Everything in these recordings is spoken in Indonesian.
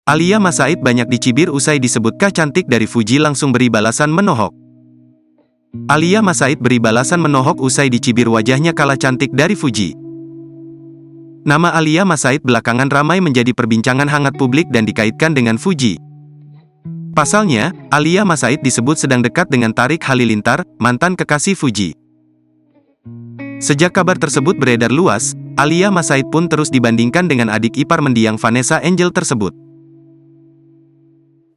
Alia Mas Said banyak dicibir usai disebut Kak cantik dari Fuji langsung beri balasan menohok. Alia Mas Said beri balasan menohok usai dicibir wajahnya kalah cantik dari Fuji. Nama Alia Mas Said belakangan ramai menjadi perbincangan hangat publik dan dikaitkan dengan Fuji. Pasalnya, Alia Mas Said disebut sedang dekat dengan Tarik Halilintar, mantan kekasih Fuji. Sejak kabar tersebut beredar luas, Alia Mas Said pun terus dibandingkan dengan adik ipar mendiang Vanessa Angel tersebut.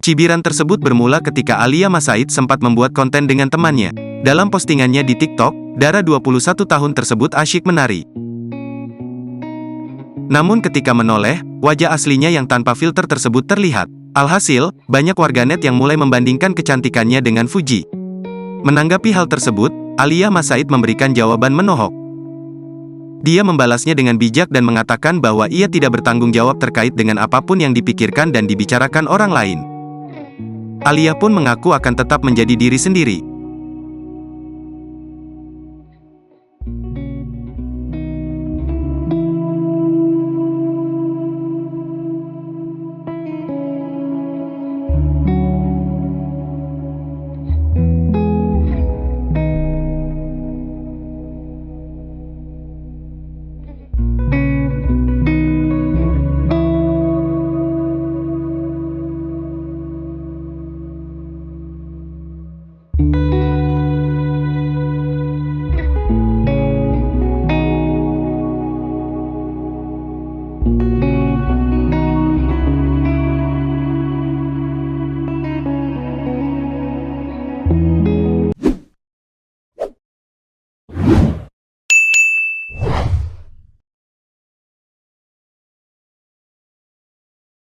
Cibiran tersebut bermula ketika Alia Mas Said sempat membuat konten dengan temannya. Dalam postingannya di TikTok, Dara 21 tahun tersebut asyik menari. Namun ketika menoleh, wajah aslinya yang tanpa filter tersebut terlihat. Alhasil, banyak warganet yang mulai membandingkan kecantikannya dengan Fuji. Menanggapi hal tersebut, Alia Mas Said memberikan jawaban menohok. Dia membalasnya dengan bijak dan mengatakan bahwa ia tidak bertanggung jawab terkait dengan apapun yang dipikirkan dan dibicarakan orang lain. Alia pun mengaku akan tetap menjadi diri sendiri.